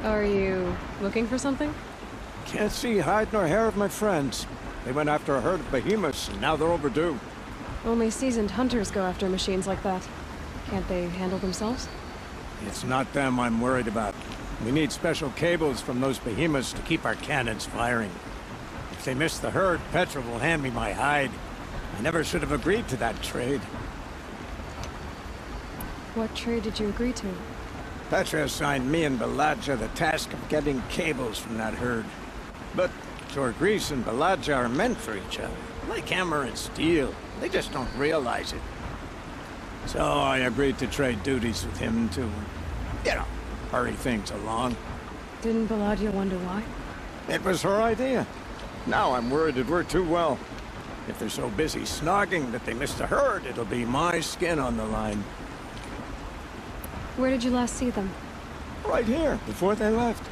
Are you looking for something? Can't see hide nor hair of my friends. They went after a herd of behemoths, and now they're overdue. Only seasoned hunters go after machines like that. Can't they handle themselves? It's not them I'm worried about. We need special cables from those behemoths to keep our cannons firing. If they miss the herd, Petra will hand me my hide. I never should have agreed to that trade. What trade did you agree to? Petra assigned me and Baladja the task of getting cables from that herd. But Jorgris and Baladja are meant for each other, like hammer and steel. They just don't realize it. So I agreed to trade duties with him to, hurry things along. Didn't Baladja wonder why? It was her idea. Now I'm worried it worked too well. If they're so busy snogging that they miss the herd, it'll be my skin on the line. Where did you last see them? Right here, before they left.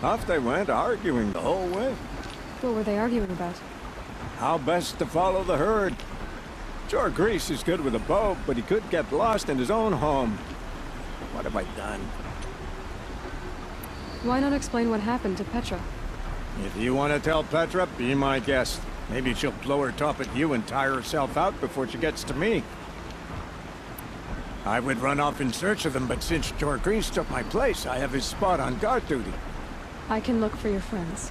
Off they went, arguing the whole way. What were they arguing about? How best to follow the herd. Jorgris is good with a bow, but he could get lost in his own home. What have I done? Why not explain what happened to Petra? If you want to tell Petra, be my guest. Maybe she'll blow her top at you and tire herself out before she gets to me. I would run off in search of them, but since Jorgris took my place, I have his spot on guard duty. I can look for your friends.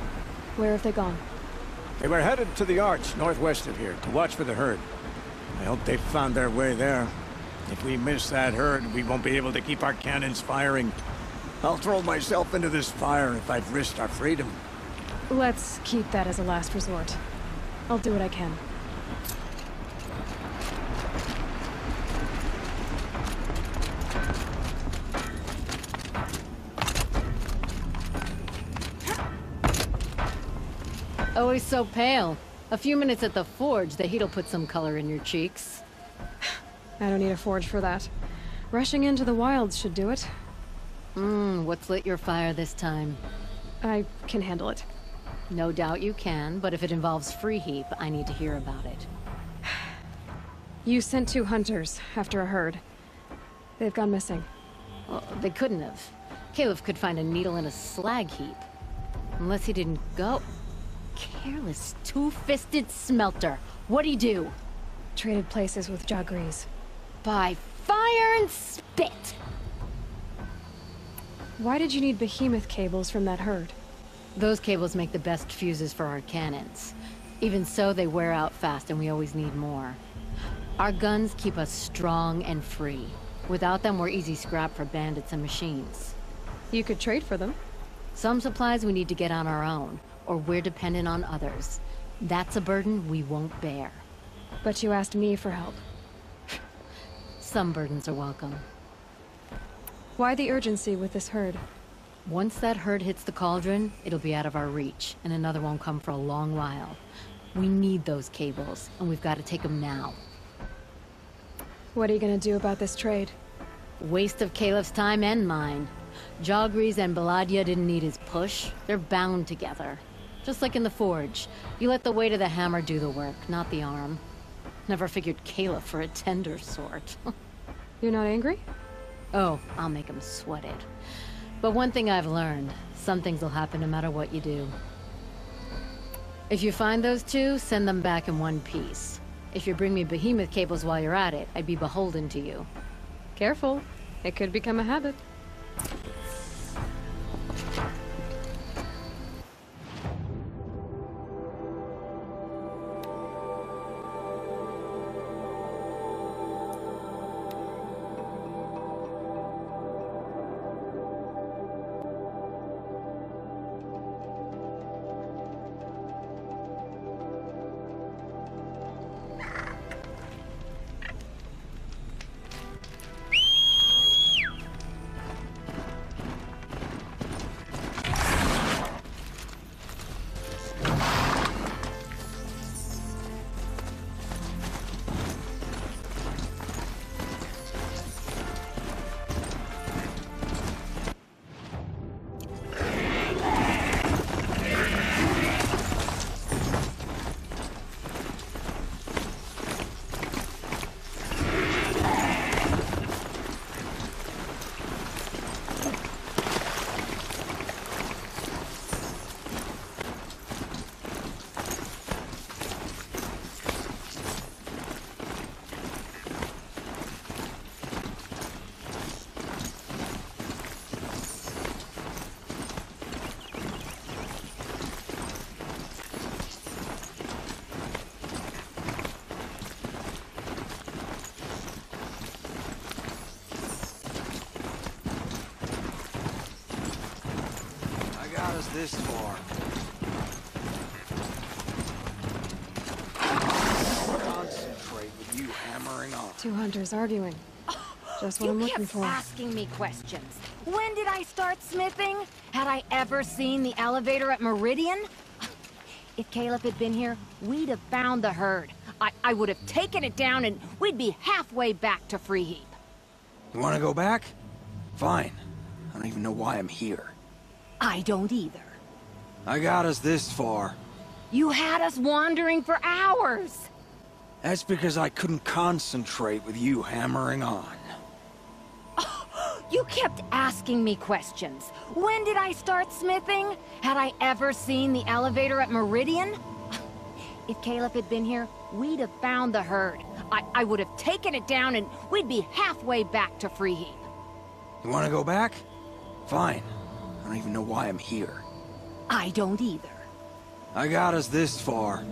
Where have they gone? They were headed to the arch northwest of here to watch for the herd. I hope they found their way there. If we miss that herd, we won't be able to keep our cannons firing. I'll throw myself into this fire if I've risked our freedom. Let's keep that as a last resort. I'll do what I can. Always so pale. A few minutes at the forge, the heat'll put some color in your cheeks. I don't need a forge for that. Rushing into the wilds should do it. What's lit your fire this time? I can handle it. No doubt you can, but if it involves free heap, I need to hear about it. You sent 2 hunters after a herd. They've gone missing. Well, they couldn't have. Caleb could find a needle in a slag heap. Unless he didn't go... Careless, two-fisted smelter. What'd he do? Traded places with Jorgris. By fire and spit! Why did you need behemoth cables from that herd? Those cables make the best fuses for our cannons. Even so, they wear out fast and we always need more. Our guns keep us strong and free. Without them, we're easy scrap for bandits and machines. You could trade for them. Some supplies we need to get on our own, or we're dependent on others. That's a burden we won't bear. But you asked me for help. Some burdens are welcome. Why the urgency with this herd? Once that herd hits the cauldron, it'll be out of our reach, and another won't come for a long while. We need those cables, and we've got to take them now. What are you gonna do about this trade? Waste of Caleb's time and mine. Jorgris and Baladja didn't need his push. They're bound together. Just like in the forge. You let the weight of the hammer do the work, not the arm. Never figured Caleb for a tender sort. You're not angry? Oh, I'll make him sweat it. But one thing I've learned, some things will happen no matter what you do. If you find those 2, send them back in one piece. If you bring me behemoth cables while you're at it, I'd be beholden to you. Careful. It could become a habit. us this far. Concentrate with you hammering on. Two hunters arguing. Just what I'm looking for. You kept asking me questions. When did I start smithing? Had I ever seen the elevator at Meridian? If Caleb had been here, we'd have found the herd. I would have taken it down and we'd be halfway back to Freeheap. You want to go back? Fine. I don't even know why I'm here. I don't either. I got us this far. You had us wandering for hours. That's because I couldn't concentrate with you hammering on. You kept asking me questions. When did I start smithing? Had I ever seen the elevator at Meridian? If Caleb had been here, we'd have found the herd. I would have taken it down and we'd be halfway back to Freeheap. You want to go back? Fine. I don't even know why I'm here. I don't either. I got us this far.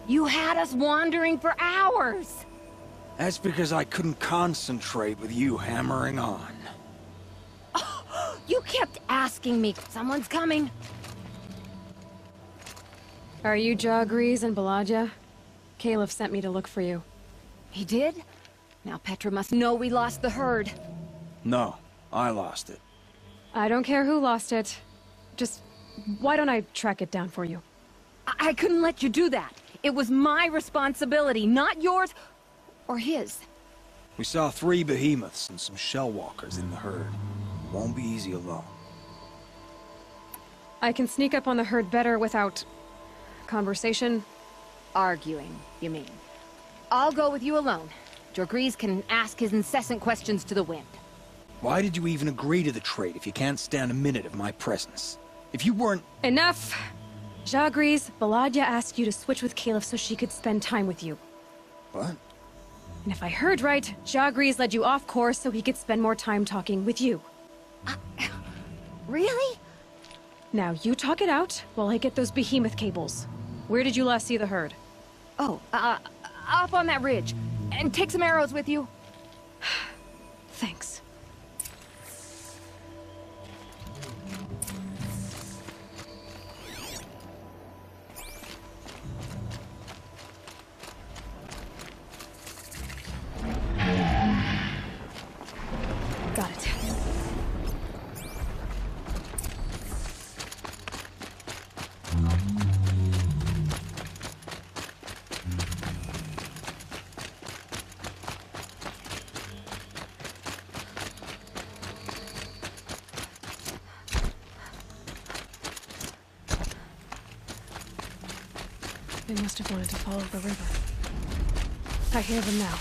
You had us wandering for hours. That's because I couldn't concentrate with you hammering on. You kept asking me. Someone's coming. Are you Jagrees and Balaja? Caleb sent me to look for you. He did? Now Petra must know we lost the herd. No, I lost it. I don't care who lost it. Just, why don't I track it down for you? I couldn't let you do that. It was my responsibility, not yours or his. We saw 3 behemoths and some shell walkers in the herd. Won't be easy alone. I can sneak up on the herd better without... conversation? Arguing, you mean? I'll go with you alone. Jagrees can ask his incessant questions to the wind. Why did you even agree to the trade if you can't stand a minute of my presence? If you weren't... Enough! Jagrees, Balaja asked you to switch with Caleb so she could spend time with you. What? And if I heard right, Jagrees led you off course so he could spend more time talking with you. Really? Now, you talk it out while I get those behemoth cables. Where did you last see the herd? Oh, up on that ridge. And take some arrows with you. Thanks. Got it. They must have wanted to follow the river. I hear them now.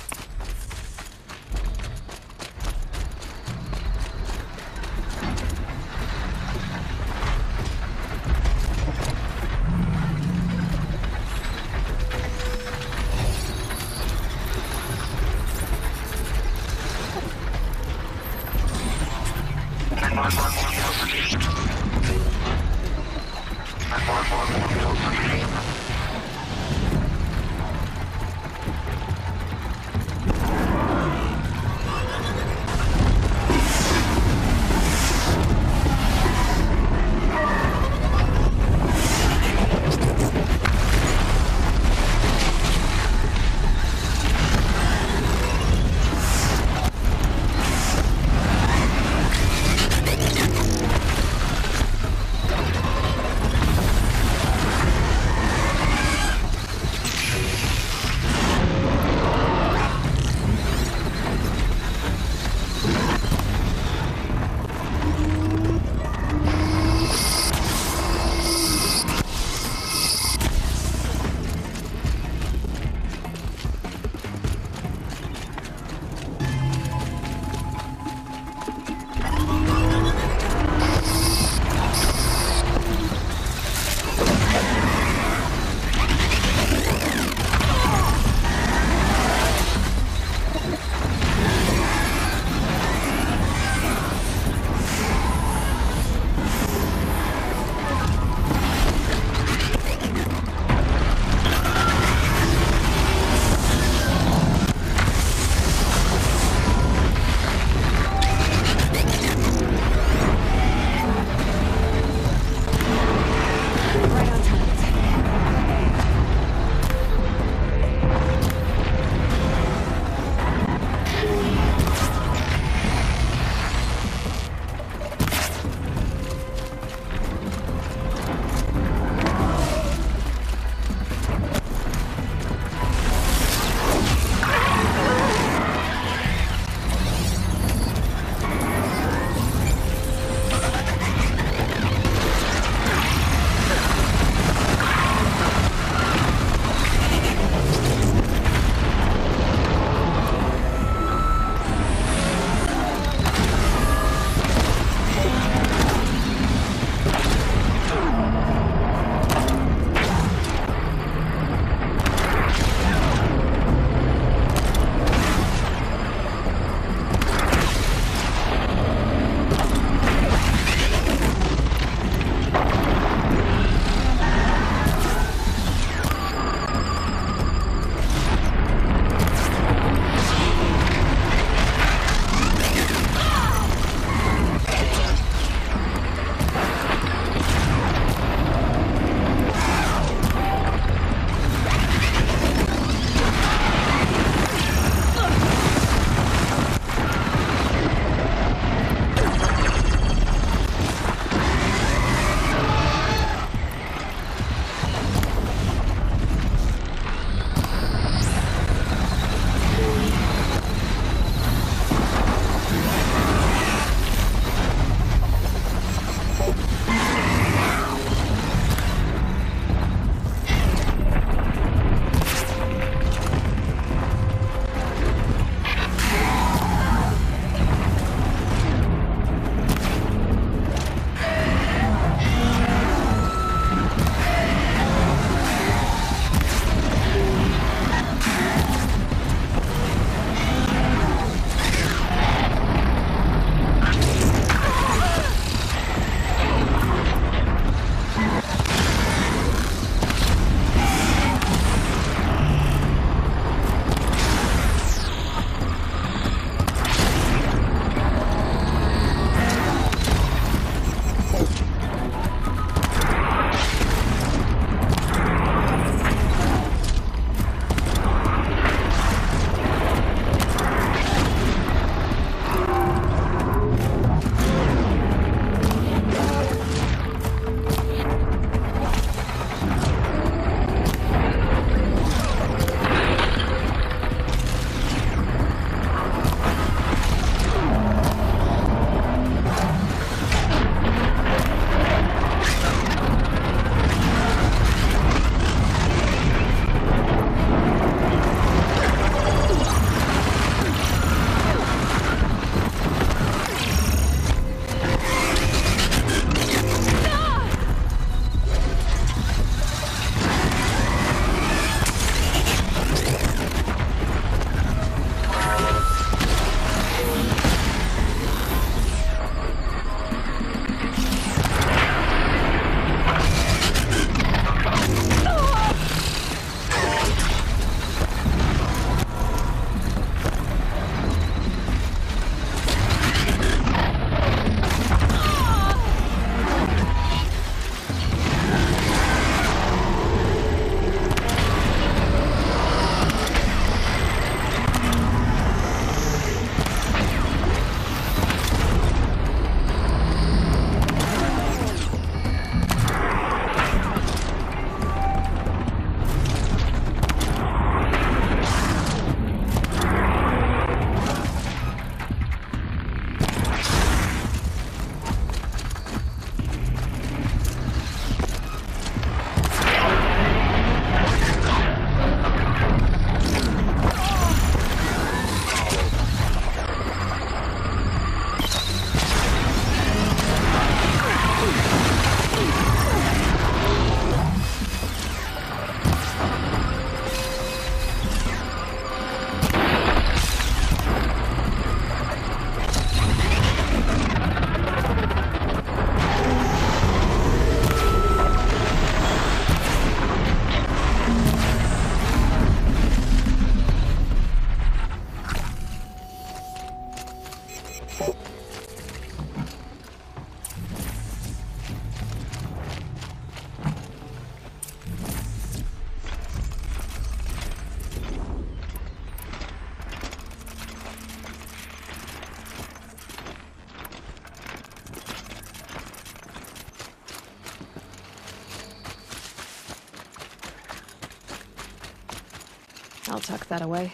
I'll tuck that away.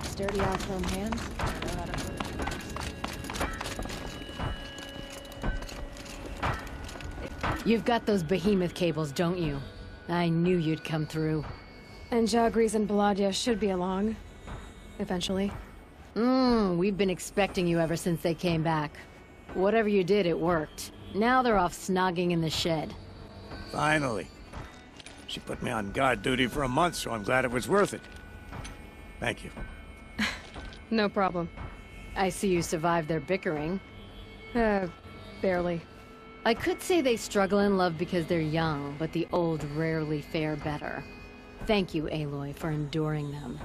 Sturdy off-roam hands. You've got those behemoth cables, don't you? I knew you'd come through. And Jagris and Baladia should be along. Eventually. We've been expecting you ever since they came back. Whatever you did, it worked. Now they're off snogging in the shed. Finally. She put me on guard duty for a month, so I'm glad it was worth it. Thank you. No problem. I see you survived their bickering. Barely. I could say they struggle in love because they're young, but the old rarely fare better. Thank you, Aloy, for enduring them.